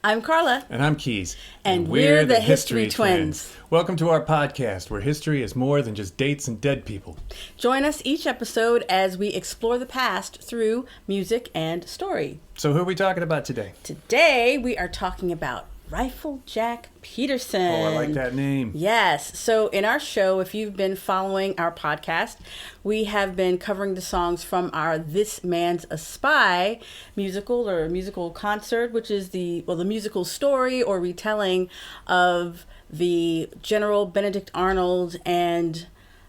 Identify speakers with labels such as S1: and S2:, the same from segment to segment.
S1: I'm Carla.
S2: And I'm Keyes.
S1: And we're the History Twins.
S2: Welcome to our podcast, where history is more than just dates and dead people.
S1: Join us each episode as we explore the past through music and story.
S2: So who are we talking about today?
S1: Today, we are talking about Rifle Jack Peterson.
S2: Oh, I like that name.
S1: Yes. So in our show, if you've been following our podcast, we have been covering the songs from our This Man's a Spy musical or musical concert, which is the musical story or retelling of the General Benedict Arnold and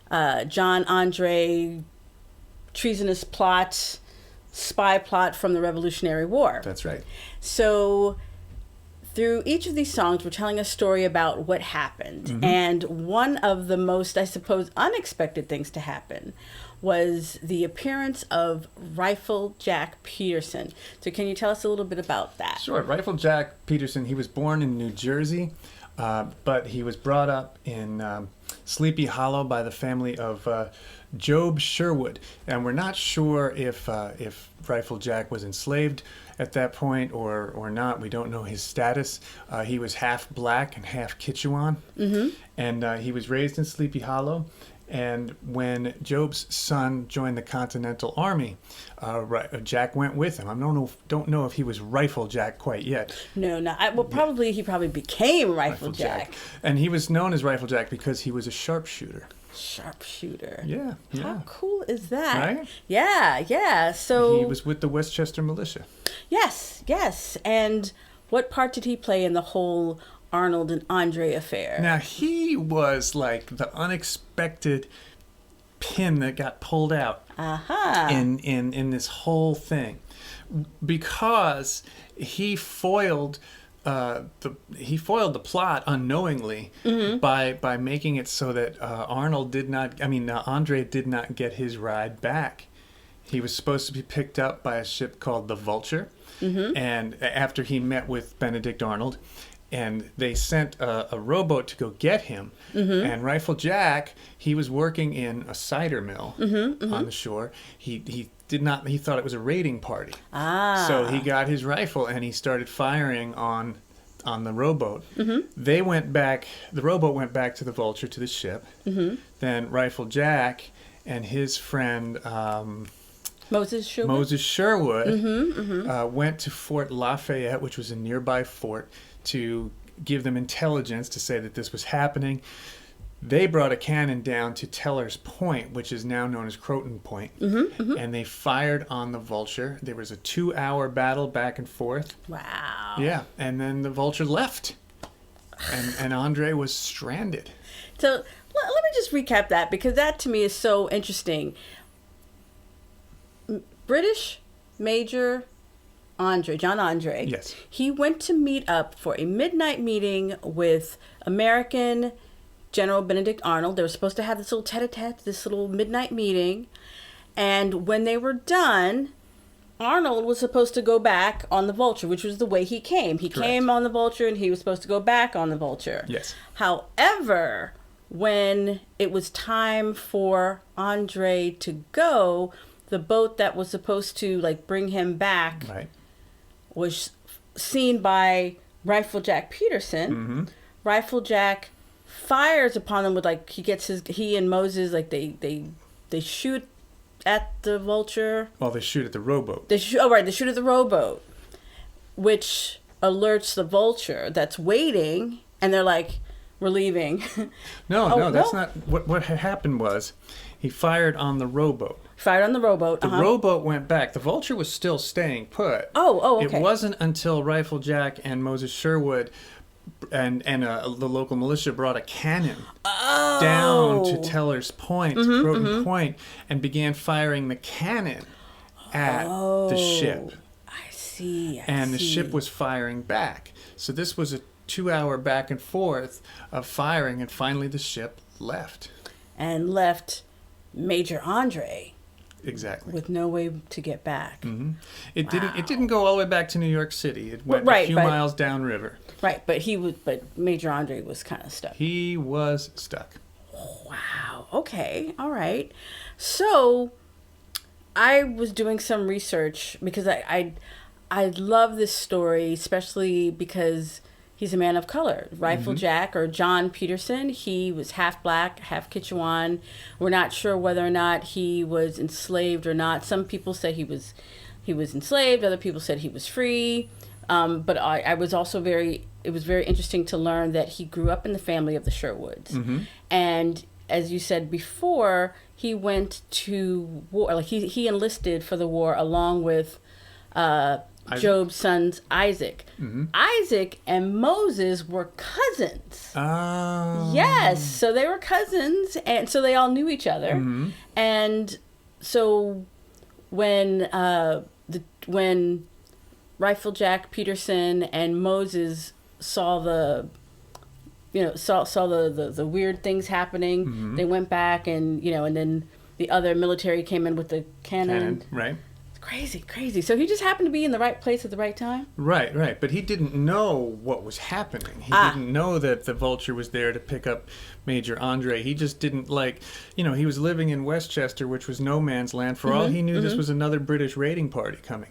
S1: John Andre treasonous plot, spy plot from the Revolutionary War.
S2: That's right.
S1: So through each of these songs, we're telling a story about what happened. Mm-hmm. And one of the most, I suppose, unexpected things to happen was the appearance of Rifle Jack Peterson. So can you tell us a little bit about that?
S2: Sure. Rifle Jack Peterson, he was born in New Jersey, but he was brought up in Sleepy Hollow by the family of Job Sherwood. And we're not sure if Rifle Jack was enslaved at that point or not. We don't know his status. He was half black and half Kitchewan. Mm-hmm. And he was raised in Sleepy Hollow. And when Job's son joined the Continental Army, Jack went with him. I don't know if he was Rifle Jack quite yet.
S1: No. He probably became Rifle Jack.
S2: And he was known as Rifle Jack because he was a sharpshooter.
S1: Sharpshooter.
S2: Yeah.
S1: How cool is that?
S2: Right?
S1: Yeah. So
S2: he was with the Westchester militia.
S1: Yes. And what part did he play in the whole Arnold and Andre affair?
S2: Now, he was like the unexpected pin that got pulled out in this whole thing, because he foiled the plot unknowingly. Mm-hmm. by making it so that Andre did not get his ride back. He was supposed to be picked up by a ship called the Vulture. Mm-hmm. And after he met with Benedict Arnold, and they sent a rowboat to go get him. Mm-hmm. And Rifle Jack, he was working in a cider mill on the shore. He thought it was a raiding party. So he got his rifle and he started firing on the rowboat. Mm-hmm. The rowboat went back to the Vulture, to the ship. Mm-hmm. Then Rifle Jack and his friend Moses Sherwood went to Fort Lafayette, which was a nearby fort, to give them intelligence to say that this was happening. They brought a cannon down to Teller's Point, which is now known as Croton Point, and they fired on the Vulture. There was a 2-hour battle back and forth.
S1: Wow.
S2: Yeah, and then the Vulture left, and Andre was stranded.
S1: So let me just recap that, because that to me is so interesting. British Major John Andre.
S2: Yes.
S1: He went to meet up for a midnight meeting with American General Benedict Arnold. They were supposed to have this little tete-a-tete, this little midnight meeting. And when they were done, Arnold was supposed to go back on the Vulture, which was the way he came. He came on the Vulture and he was supposed to go back on the Vulture.
S2: Yes.
S1: However, when it was time for Andre to go, the boat that was supposed to bring him back was seen by Rifle Jack Peterson. Mm-hmm. Rifle Jack fires upon him with he and Moses they shoot at the Vulture.
S2: Well, they shoot at the rowboat.
S1: They shoot at the rowboat, which alerts the Vulture that's waiting, and they're like, "We're leaving."
S2: No, that's not what had happened. Was he fired on the rowboat?
S1: Fired on the rowboat.
S2: The rowboat went back. The Vulture was still staying put.
S1: Oh, okay.
S2: It wasn't until Rifle Jack and Moses Sherwood and the local militia brought a cannon down to Teller's Point, Croton Point, and began firing the cannon at the ship.
S1: I see.
S2: And the ship was firing back. So this was a 2-hour back and forth of firing, and finally the ship left.
S1: And left Major Andre.
S2: Exactly.
S1: With no way to get back.
S2: Mm-hmm. It didn't go all the way back to New York City. It went a few miles downriver.
S1: Right, but Major Andre was kind of stuck.
S2: He was stuck.
S1: Wow. Okay. All right. So I was doing some research because I love this story, especially because he's a man of color. Rifle Jack, or John Peterson, he was half black, half Kitchewan. We're not sure whether or not he was enslaved or not. Some people say he was enslaved. Other people said he was free. But I was also it was very interesting to learn that he grew up in the family of the Sherwoods. And as you said before, he went to war, like he enlisted for the war along with Job's sons Isaac. Isaac and Moses were cousins.
S2: Oh.
S1: Yes, so they were cousins, and so they all knew each other. And so when Rifle Jack Peterson and Moses saw the weird things happening, they went back and then the other military came in with the cannon.
S2: Right.
S1: Crazy. So he just happened to be in the right place at the right time?
S2: Right. But he didn't know what was happening. He didn't know that the Vulture was there to pick up Major Andre. He just didn't he was living in Westchester, which was no man's land. For all he knew, this was another British raiding party coming.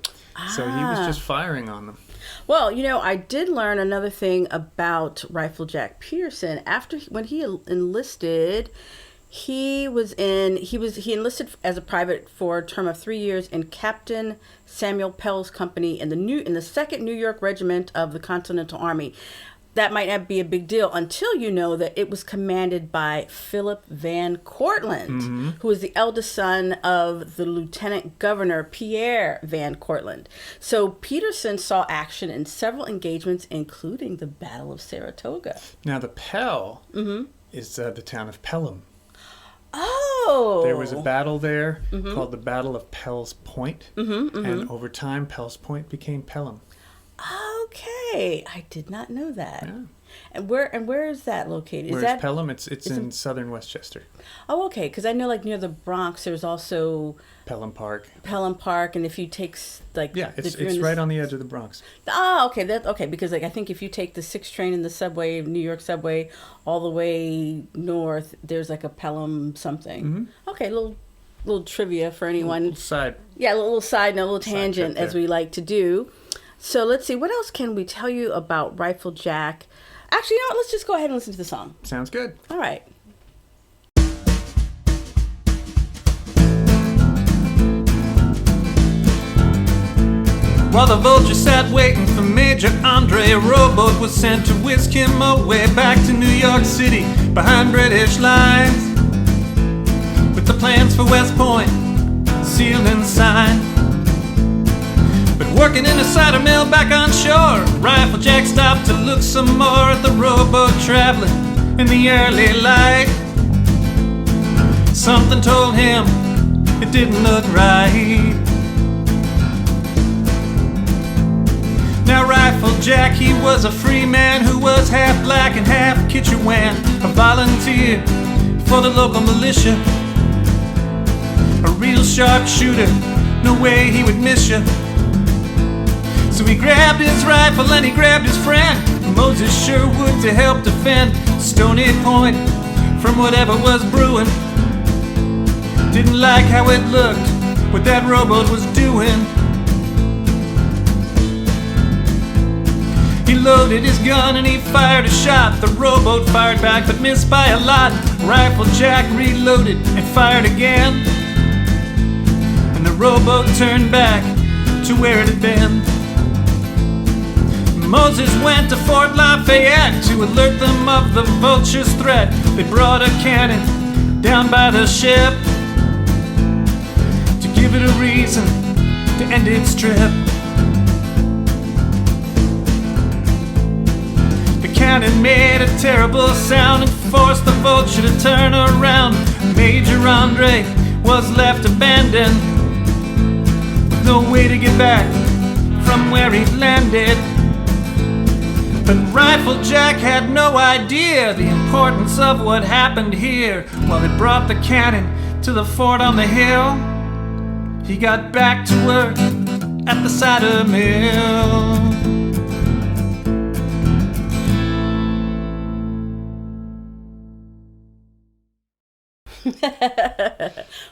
S2: So he was just firing on them.
S1: Well, I did learn another thing about Rifle Jack Peterson. When he enlisted, he enlisted as a private for a term of 3 years in Captain Samuel Pell's company in the 2nd New York Regiment of the Continental Army. That might not be a big deal until you know that it was commanded by Philip Van Cortlandt, who was the eldest son of the Lieutenant Governor Pierre Van Cortlandt. So Peterson saw action in several engagements, including the Battle of Saratoga.
S2: Now the Pell is the town of Pelham.
S1: Oh!
S2: There was a battle there called the Battle of Pell's Point, and over time Pell's Point became Pelham.
S1: Okay, I did not know that.
S2: Yeah.
S1: And where is that located?
S2: Where's Pelham? It's in southern Westchester.
S1: Oh, okay, because I know near the Bronx there's also
S2: Pelham Park,
S1: and if you take
S2: it's right on the edge of the Bronx.
S1: Oh, okay, because I think if you take the 6 train in the subway, New York subway, all the way north, there's a Pelham something. Okay, little trivia for anyone.
S2: Little side.
S1: Yeah, a little side note, a little tangent, as we like to do. So let's see, what else can we tell you about Rifle Jack? Actually, let's just go ahead and listen to the song.
S2: Sounds good.
S1: All right.
S3: While the Vulture sat waiting for Major Andre, a rowboat was sent to whisk him away back to New York City behind British lines, with the plans for West Point sealed and signed. But working in a cider mill back on shore, Rifle Jack stopped to look some more at the rowboat traveling in the early light. Something told him it didn't look right. Now Rifle Jack, he was a free man who was half black and half Kitchewan, a volunteer for the local militia, a real sharpshooter, no way he would miss you. So he grabbed his rifle and he grabbed his friend, Moses Sher, to help defend Stony Point from whatever was brewing. Didn't like how it looked, what that rowboat was doing. He loaded his gun and he fired a shot. The rowboat fired back but missed by a lot. Rifle Jack reloaded and fired again, and the rowboat turned back to where it had been. Moses went to Fort Lafayette to alert them of the Vulture's threat. They brought a cannon down by the ship to give it a reason to end its trip. The cannon made a terrible sound and forced the Vulture to turn around. Major Andre was left abandoned, with no way to get back from where he'd landed. But Rifle Jack had no idea the importance of what happened here. While they brought the cannon to the fort on the hill, he got back to work at the cider mill.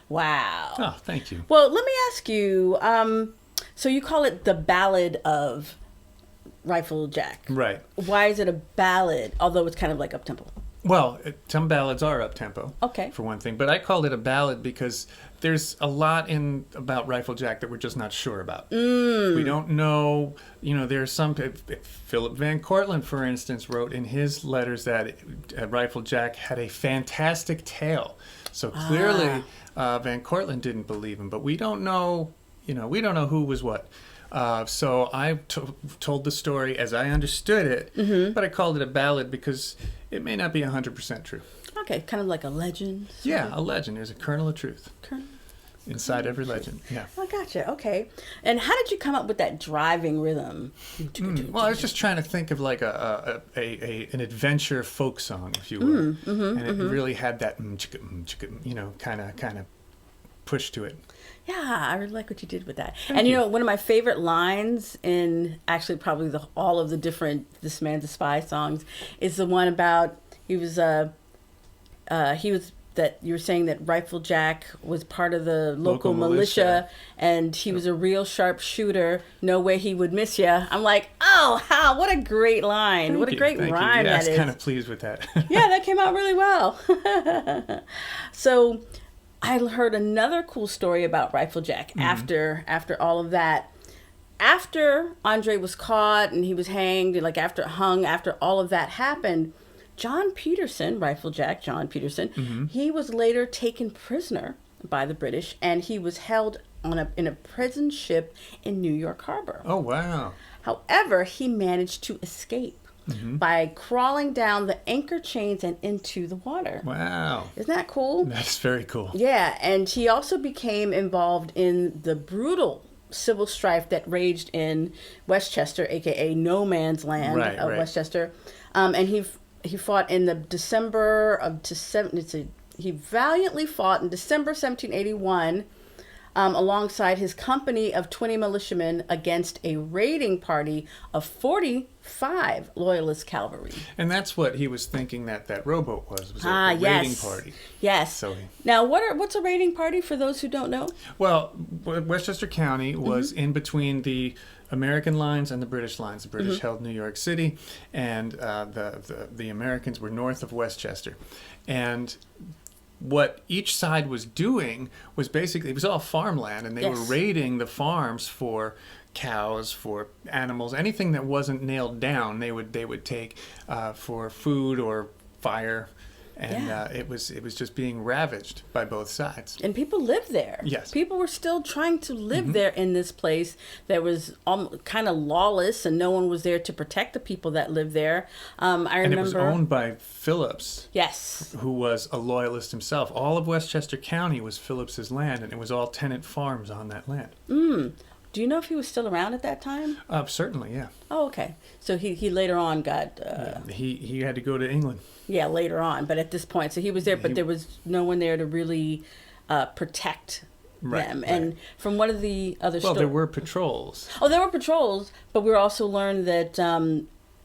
S1: Wow.
S2: Oh, thank you.
S1: Well, let me ask you, So you call it the Ballad of Rifle Jack.
S2: Right.
S1: Why is it a ballad, although it's kind of like up-tempo?
S2: Well, some ballads are up-tempo,
S1: Okay.
S2: for one thing. But I called it a ballad because there's a lot about Rifle Jack that we're just not sure about. We don't know, there's some... Philip Van Cortlandt, for instance, wrote in his letters that Rifle Jack had a fantastic tale. So clearly Van Cortlandt didn't believe him. But we don't know, we don't know who was what. So I told the story as I understood it, but I called it a ballad because it may not be 100% true.
S1: Okay, kind of like a legend.
S2: Yeah, a legend. There's a kernel of truth inside every legend. Yeah.
S1: I gotcha. Okay. And how did you come up with that driving rhythm?
S2: Well, I was just trying to think of like an adventure folk song, if you will, and it really had that kind of push to it.
S1: Yeah, I really like what you did with that. Thank you. One of my favorite lines in actually probably all of the different This Man's a Spy songs is the one about he was that you were saying that Rifle Jack was part of the local militia and he was a real sharp shooter. No way he would miss you. I'm like, what a great line. What a great rhyme that is.
S2: I was kind of pleased with that.
S1: Yeah, that came out really well. So I heard another cool story about Rifle Jack after all of that. After Andre was caught and he was hanged, after all of that happened, John Peterson, Rifle Jack, John Peterson, he was later taken prisoner by the British and he was held in a prison ship in New York Harbor.
S2: Oh, wow.
S1: However, he managed to escape by crawling down the anchor chains and into the water.
S2: Wow.
S1: Isn't that cool?
S2: That's very cool.
S1: Yeah, and he also became involved in the brutal civil strife that raged in Westchester, aka no man's land of Westchester. And he fought in he valiantly fought in December 1781 alongside his company of 20 militiamen against a raiding party of 45 loyalist cavalry.
S2: And that's what he was thinking that rowboat was a raiding party.
S1: Yes.
S2: So
S1: now, what's a raiding party for those who don't know?
S2: Well, Westchester County was in between the American lines and the British lines. The British held New York City, and the Americans were north of Westchester. And what each side was doing was basically, it was all farmland, and they were raiding the farms for cows, for animals, anything that wasn't nailed down, they would take for food or fire. And it was just being ravaged by both sides. And people lived there. Yes. People were still trying to live there in this place that was kind of lawless, and no one was there to protect the people that lived there. I remember. And it was owned by Phillips. Yes. Who was a loyalist himself. All of Westchester County was Phillips's land, and it was all tenant farms on that land. Do you know if he was still around at that time? Certainly, yeah. Oh, okay. So he later on got... He had to go to England. Yeah, later on. But at this point, so he was there, but there was no one there to really protect them. And from one of the other stories... Well, there were patrols. Oh, there were patrols, but we also learned that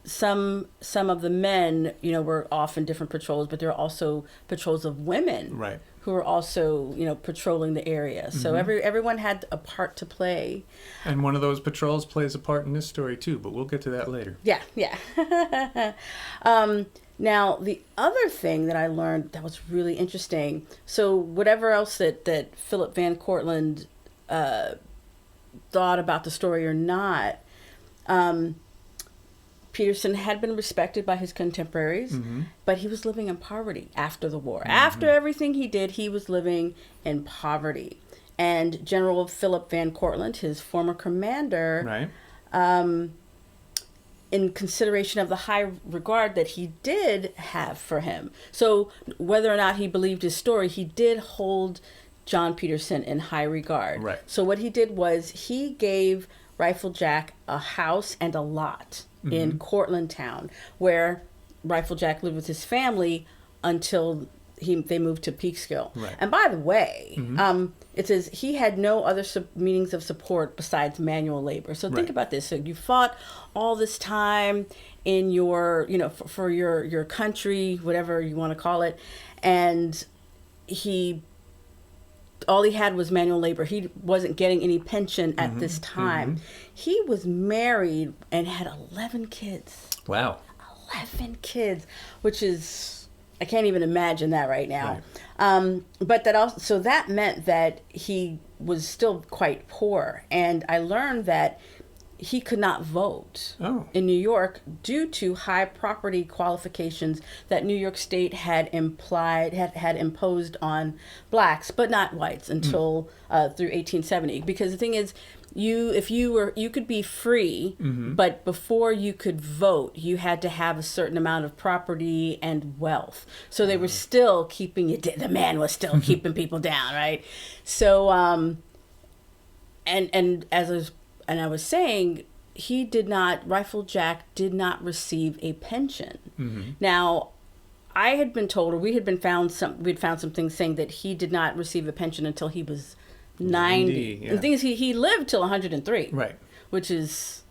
S2: some of the men, were off in different patrols, but there were also patrols of women. Right. Who were also, patrolling the area. So everyone had a part to play. And one of those patrols plays a part in this story too, but we'll get to that later. Yeah. Now, the other thing that I learned that was really interesting, so whatever else that Philip Van Cortlandt thought about the story or not, Peterson had been respected by his contemporaries, but he was living in poverty after the war. After everything he did, he was living in poverty. And General Philip Van Cortlandt, his former commander, in consideration of the high regard that he did have for him. So whether or not he believed his story, he did hold John Peterson in high regard. Right. So what he did was he gave Rifle Jack a house and a lot in Cortland Town, where Rifle Jack lived with his family until they moved to Peekskill. Right. And by the way, it says he had no other means of support besides manual labor. So think about this. So you fought all this time in your, for your country, whatever you want to call it, and he
S1: all he had was manual labor. He wasn't getting any pension at this time. He was married and had 11 kids.
S2: Wow.
S1: 11 kids, which is, I can't even imagine that right now.
S2: Right.
S1: But that also, so that meant that he was still quite poor. And I learned that he could not vote in New York due to high property qualifications that New York State had imposed on blacks, but not whites until through 1870. Because the thing is, you could be free, but before you could vote, you had to have a certain amount of property and wealth. So they were still keeping you. The man was still keeping people down, right? So, and I was saying, Rifle Jack did not receive a pension. Now, I had been told, or we'd found some things saying that he did not receive a pension until he was 90.
S2: Yeah.
S1: The thing is, he lived till 103.
S2: Right.
S1: Which is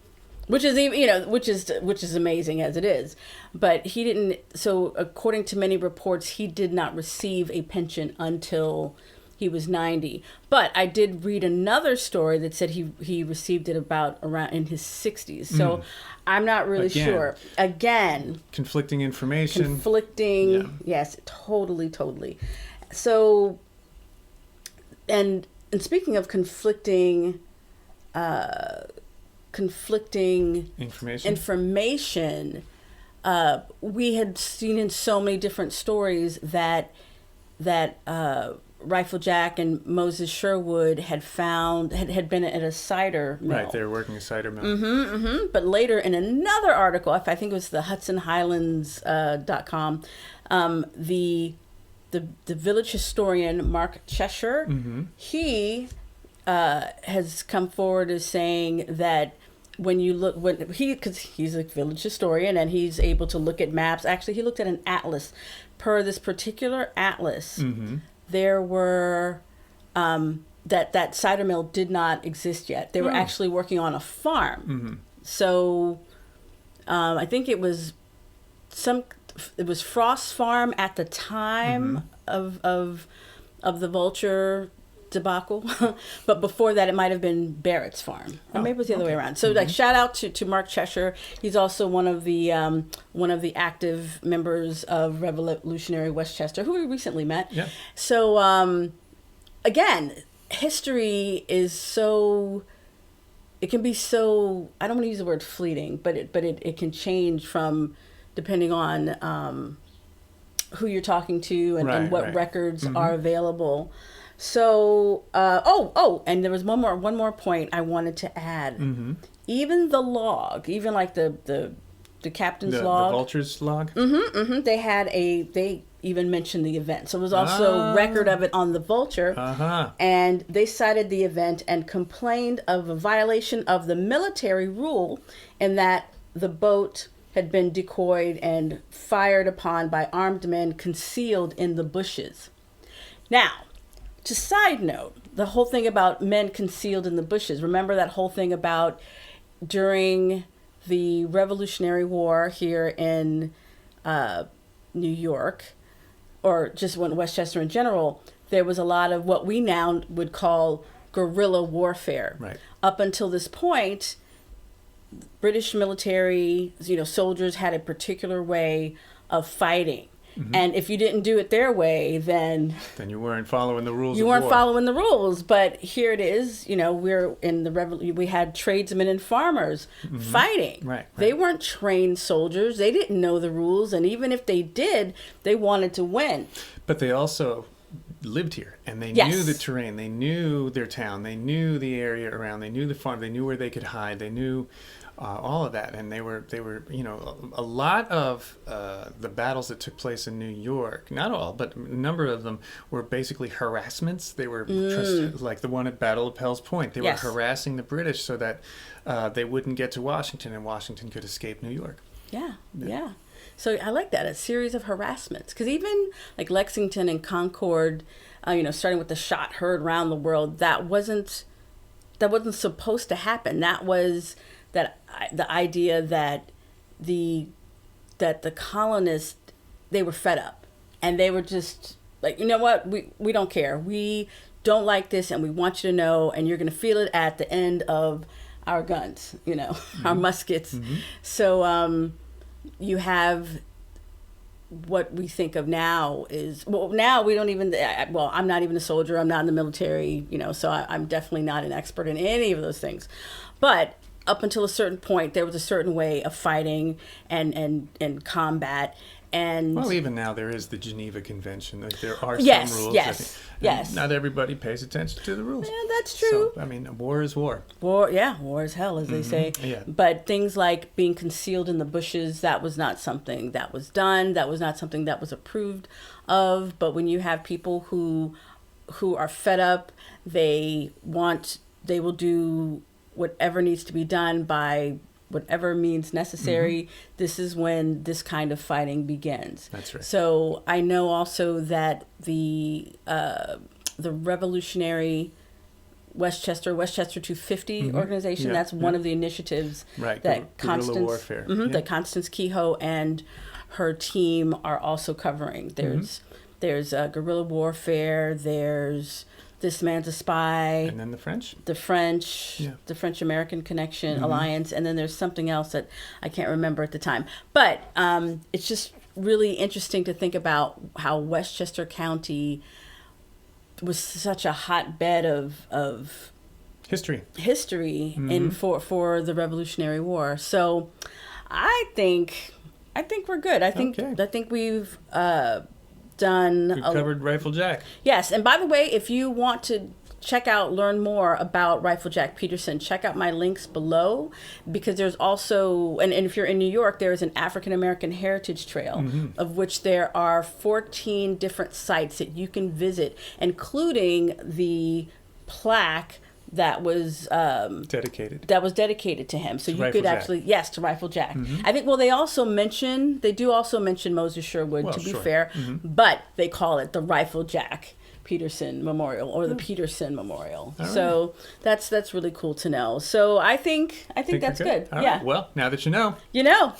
S1: amazing as it is. But he didn't, so according to many reports, he did not receive a pension until he was 90. But I did read another story that said he received it around in his 60s. So I'm not really sure. Again.
S2: Conflicting information.
S1: Yeah. Yes, totally. So, and speaking of conflicting information, we had seen in so many different stories that Rifle Jack and Moses Sher had been at a cider mill.
S2: Right, they were working a cider mill.
S1: But later in another article, I think it was the HudsonHighlands.com, the village historian Mark Cheshire, he has come forward as saying that because he's a village historian and he's able to look at maps. Actually, he looked at an atlas. Per this particular atlas, there were that cider mill did not exist yet. They were actually working on a farm. So I think it was Frost's farm at the time of the Vulture debacle, but before that it might have been Barrett's farm, or maybe it was the other way around. So shout out to Mark Cheshire. He's also one of the active members of Revolutionary Westchester, who we recently met.
S2: Yeah.
S1: So again, history is so, it can be so, I don't want to use the word fleeting, but it can change from depending on who you're talking to and what records are available. So, and there was one more point I wanted to add. Even the log, even like the captain's log,
S2: the Vulture's log.
S1: They even mentioned the event. So it was also record of it on the Vulture. And they cited the event and complained of a violation of the military rule in that the boat had been decoyed and fired upon by armed men concealed in the bushes. Now, just side note, the whole thing about men concealed in the bushes. Remember that whole thing about during the Revolutionary War here in New York, or just when Westchester in general, there was a lot of what we now would call guerrilla warfare.
S2: Right.
S1: Up until this point, British military, soldiers had a particular way of fighting. And if you didn't do it their way, then
S2: you weren't following the rules.
S1: You weren't following the rules. But here it is. We're in the we had tradesmen and farmers fighting.
S2: Right.
S1: They weren't trained soldiers. They didn't know the rules, and even if they did, they wanted to win.
S2: But they also lived here, and they knew the terrain. They knew their town. They knew the area around. They knew the farm. They knew where they could hide. They knew all of that, and they were a lot of the battles that took place in New York, not all, but a number of them were basically harassments. They were like the one at Battle of Pell's Point. They were harassing the British so that they wouldn't get to Washington, and Washington could escape New York.
S1: Yeah. So I like that, a series of harassments, because even like Lexington and Concord, starting with the shot heard around the world, that wasn't supposed to happen. That was the idea that the colonists, they were fed up, and they were just like, you know what, we don't care. We don't like this, and we want you to know, and you're going to feel it at the end of our guns, you know, our muskets. So you have what we think of now is, well, now we don't even, well, I'm not even a soldier, I'm not in the military, you know, so I'm definitely not an expert in any of those things. But up until a certain point, there was a certain way of fighting and combat. And
S2: well, even now there is the Geneva Convention. Like, there are
S1: yes,
S2: some rules.
S1: Yes.
S2: Not everybody pays attention to the rules.
S1: Yeah, that's true.
S2: So, I mean, war is war.
S1: War is hell, as they say.
S2: Yeah.
S1: But things like being concealed in the bushes, that was not something that was done. That was not something that was approved of. But when you have people who are fed up, they will do whatever needs to be done by whatever means necessary. This is when this kind of fighting begins.
S2: That's right.
S1: So I know also that the revolutionary Westchester 250 organization,
S2: Yeah,
S1: that's one of the initiatives
S2: Right.
S1: that
S2: Guerrilla warfare.
S1: that Constance Kehoe and her team are also covering. There's guerrilla warfare, there's This Man's a Spy.
S2: And then the French?
S1: The French,
S2: Yeah.
S1: the French-American Connection Alliance, and then there's something else that I can't remember at the time. But it's just really interesting to think about how Westchester County was such a hotbed of
S2: History.
S1: in for the Revolutionary War. So I think we're good. I think we've done.
S2: Covered Rifle Jack.
S1: Yes, and by the way, if you want to learn more about Rifle Jack Peterson, check out my links below, because there's also, and if you're in New York, there's an African American Heritage Trail, of which there are 14 different sites that you can visit, including the plaque that was
S2: Dedicated.
S1: to him. So you
S2: Rifle
S1: could
S2: Jack.
S1: actually, yes, to Rifle Jack. I think, well, they do also mention Moses Sher,
S2: Well,
S1: to be
S2: sure.
S1: fair, but they call it the Rifle Jack Peterson Memorial, or the Peterson Memorial.
S2: All
S1: So that's really cool to know. So I think that's
S2: we're
S1: good.
S2: All
S1: Yeah.
S2: right. Well, now that you know.
S1: You know.